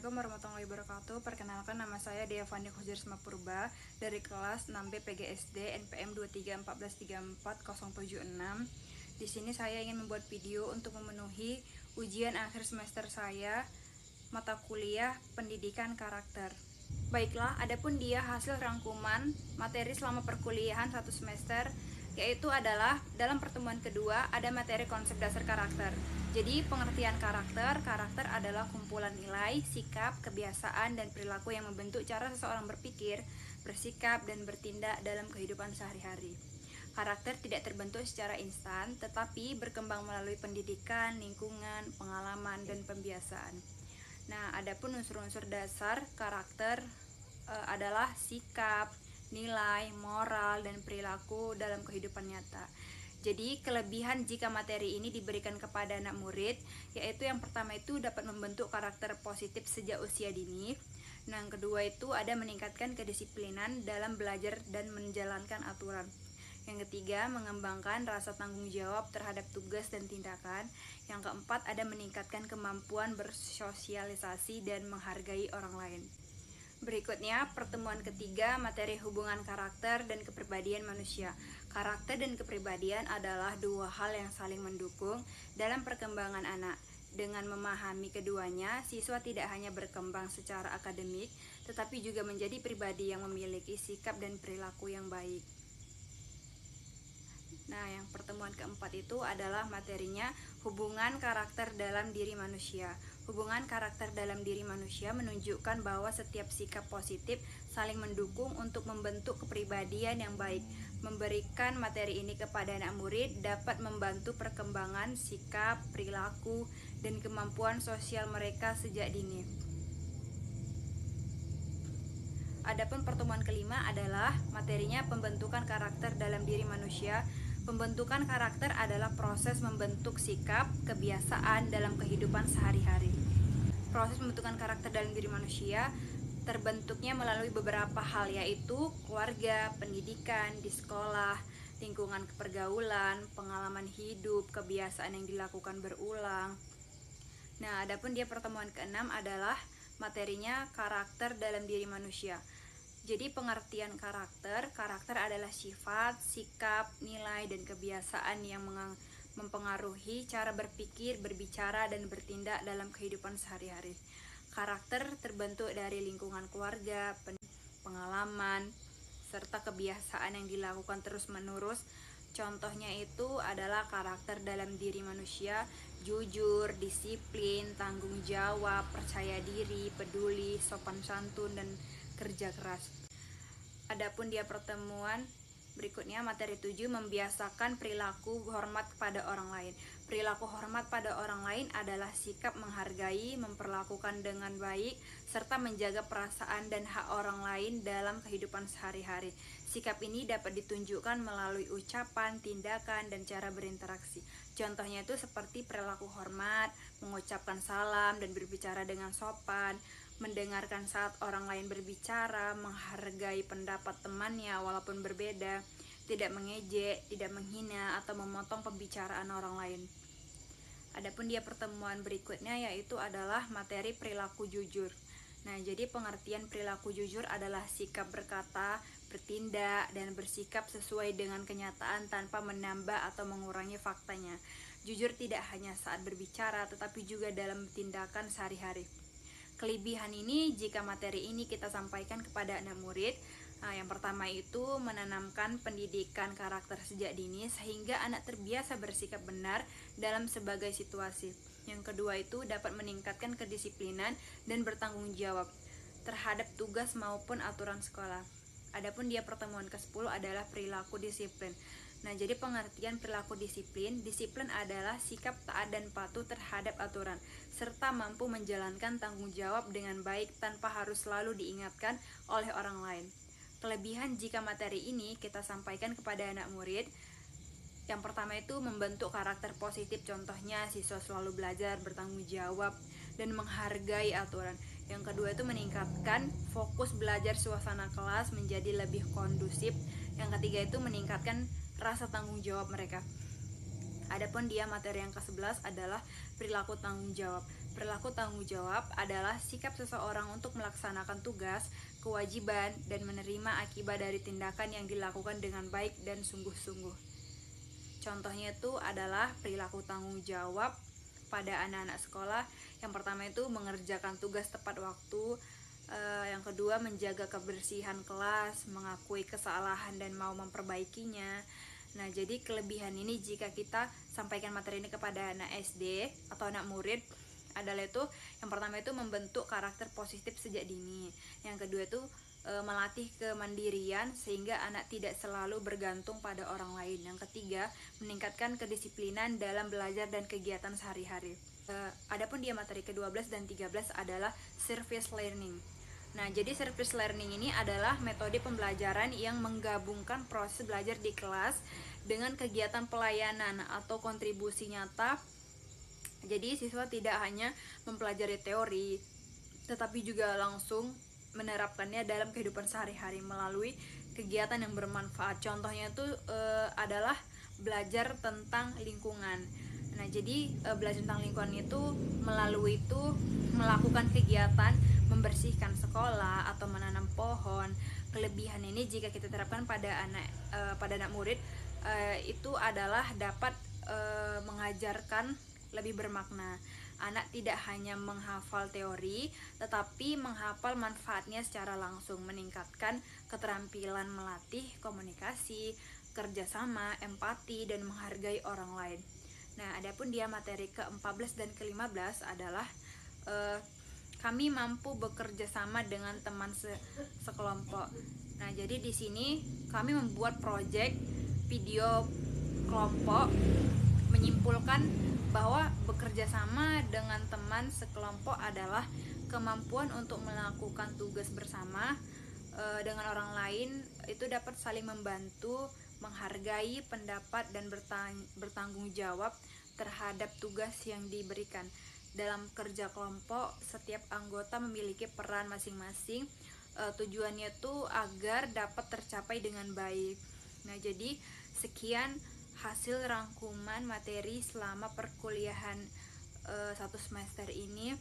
Assalamualaikum warahmatullahi wabarakatuh. Perkenalkan, nama saya Dea Fandi Khuzrisma Purba dari kelas 6B PGSD NPM 2314340776. Di sini saya ingin membuat video untuk memenuhi ujian akhir semester saya mata kuliah Pendidikan Karakter. Baiklah, adapun dia hasil rangkuman materi selama perkuliahan satu semester, yaitu adalah dalam pertemuan kedua ada materi konsep dasar karakter. Jadi pengertian karakter adalah kumpulan nilai, sikap, kebiasaan, dan perilaku yang membentuk cara seseorang berpikir, bersikap, dan bertindak dalam kehidupan sehari-hari. Karakter tidak terbentuk secara instan, tetapi berkembang melalui pendidikan, lingkungan, pengalaman, dan pembiasaan. Nah, adapun unsur-unsur dasar karakter adalah sikap, nilai, moral, dan perilaku dalam kehidupan nyata. Jadi, kelebihan jika materi ini diberikan kepada anak murid, yaitu yang pertama itu dapat membentuk karakter positif sejak usia dini. Nah, yang kedua itu ada meningkatkan kedisiplinan dalam belajar dan menjalankan aturan. Yang ketiga, mengembangkan rasa tanggung jawab terhadap tugas dan tindakan. Yang keempat, ada meningkatkan kemampuan bersosialisasi dan menghargai orang lain. Berikutnya, pertemuan ketiga, materi hubungan karakter dan kepribadian manusia. Karakter dan kepribadian adalah dua hal yang saling mendukung dalam perkembangan anak. Dengan memahami keduanya, siswa tidak hanya berkembang secara akademik, tetapi juga menjadi pribadi yang memiliki sikap dan perilaku yang baik. Nah, yang pertemuan keempat itu adalah materinya hubungan karakter dalam diri manusia. Hubungan karakter dalam diri manusia menunjukkan bahwa setiap sikap positif saling mendukung untuk membentuk kepribadian yang baik. Memberikan materi ini kepada anak murid dapat membantu perkembangan sikap, perilaku, dan kemampuan sosial mereka sejak dini. Adapun pertemuan kelima adalah materinya pembentukan karakter dalam diri manusia. Pembentukan karakter adalah proses membentuk sikap, kebiasaan dalam kehidupan sehari-hari. Proses pembentukan karakter dalam diri manusia terbentuknya melalui beberapa hal, yaitu keluarga, pendidikan, di sekolah, lingkungan pergaulan, pengalaman hidup, kebiasaan yang dilakukan berulang. Nah, adapun dia pertemuan keenam adalah materinya karakter dalam diri manusia. Jadi pengertian karakter adalah sifat, sikap, nilai, dan kebiasaan yang mempengaruhi cara berpikir, berbicara, dan bertindak dalam kehidupan sehari-hari. Karakter terbentuk dari lingkungan keluarga, pengalaman, serta kebiasaan yang dilakukan terus-menerus. Contohnya itu adalah karakter dalam diri manusia: jujur, disiplin, tanggung jawab, percaya diri, peduli, sopan santun, dan kerja keras. Adapun dia pertemuan berikutnya, materi 7, membiasakan perilaku hormat kepada orang lain. Perilaku hormat pada orang lain adalah sikap menghargai, memperlakukan dengan baik, serta menjaga perasaan dan hak orang lain dalam kehidupan sehari-hari. Sikap ini dapat ditunjukkan melalui ucapan, tindakan, dan cara berinteraksi. Contohnya itu seperti perilaku hormat, mengucapkan salam dan berbicara dengan sopan, mendengarkan saat orang lain berbicara, menghargai pendapat temannya walaupun berbeda, tidak mengejek, tidak menghina, atau memotong pembicaraan orang lain. Adapun dia pertemuan berikutnya yaitu adalah materi perilaku jujur. Nah, jadi pengertian perilaku jujur adalah sikap berkata, bertindak, dan bersikap sesuai dengan kenyataan tanpa menambah atau mengurangi faktanya. Jujur tidak hanya saat berbicara, tetapi juga dalam tindakan sehari-hari. Kelebihan ini jika materi ini kita sampaikan kepada anak murid, yang pertama itu menanamkan pendidikan karakter sejak dini sehingga anak terbiasa bersikap benar dalam sebagai situasi. Yang kedua itu dapat meningkatkan kedisiplinan dan bertanggung jawab terhadap tugas maupun aturan sekolah. Adapun dia pertemuan ke-10 adalah perilaku disiplin. Nah, jadi pengertian perilaku disiplin adalah sikap taat dan patuh terhadap aturan, serta mampu menjalankan tanggung jawab dengan baik tanpa harus selalu diingatkan oleh orang lain. Kelebihan jika materi ini kita sampaikan kepada anak murid, yang pertama itu membentuk karakter positif, contohnya siswa selalu belajar, bertanggung jawab, dan menghargai aturan. Yang kedua itu meningkatkan fokus belajar, suasana kelas menjadi lebih kondusif. Yang ketiga itu meningkatkan rasa tanggung jawab mereka. Adapun dia materi yang ke-11 adalah perilaku tanggung jawab. Perilaku tanggung jawab adalah sikap seseorang untuk melaksanakan tugas, kewajiban, dan menerima akibat dari tindakan yang dilakukan dengan baik dan sungguh-sungguh. Contohnya itu adalah perilaku tanggung jawab pada anak-anak sekolah. Yang pertama itu mengerjakan tugas tepat waktu, yang kedua menjaga kebersihan kelas, mengakui kesalahan dan mau memperbaikinya. Nah, jadi kelebihan ini jika kita sampaikan materi ini kepada anak SD atau anak murid adalah itu, yang pertama itu membentuk karakter positif sejak dini. Yang kedua itu melatih kemandirian sehingga anak tidak selalu bergantung pada orang lain. Yang ketiga, meningkatkan kedisiplinan dalam belajar dan kegiatan sehari-hari. Adapun dia materi ke-12 dan 13 adalah service learning. Nah, jadi service learning ini adalah metode pembelajaran yang menggabungkan proses belajar di kelas dengan kegiatan pelayanan atau kontribusi nyata. Jadi siswa tidak hanya mempelajari teori, tetapi juga langsung menerapkannya dalam kehidupan sehari-hari melalui kegiatan yang bermanfaat. Contohnya itu adalah belajar tentang lingkungan. Nah, jadi belajar tentang lingkungan itu melalui itu melakukan kegiatan membersihkan sekolah atau menanam pohon. Kelebihan ini jika kita terapkan pada anak murid itu adalah dapat mengajarkan lebih bermakna. Anak tidak hanya menghafal teori, tetapi menghafal manfaatnya secara langsung, meningkatkan keterampilan melatih komunikasi, kerjasama, empati, dan menghargai orang lain. Nah, adapun dia materi ke-14 dan ke-15 adalah kami mampu bekerja sama dengan teman sekelompok. Nah, jadi di sini kami membuat proyek video kelompok menyimpulkan bahwa bekerja sama dengan teman sekelompok adalah kemampuan untuk melakukan tugas bersama dengan orang lain, itu dapat saling membantu, menghargai pendapat dan bertanggung jawab terhadap tugas yang diberikan. Dalam kerja kelompok, setiap anggota memiliki peran masing-masing. Tujuannya itu agar dapat tercapai dengan baik. Nah, jadi sekian hasil rangkuman materi selama perkuliahan 1 semester ini.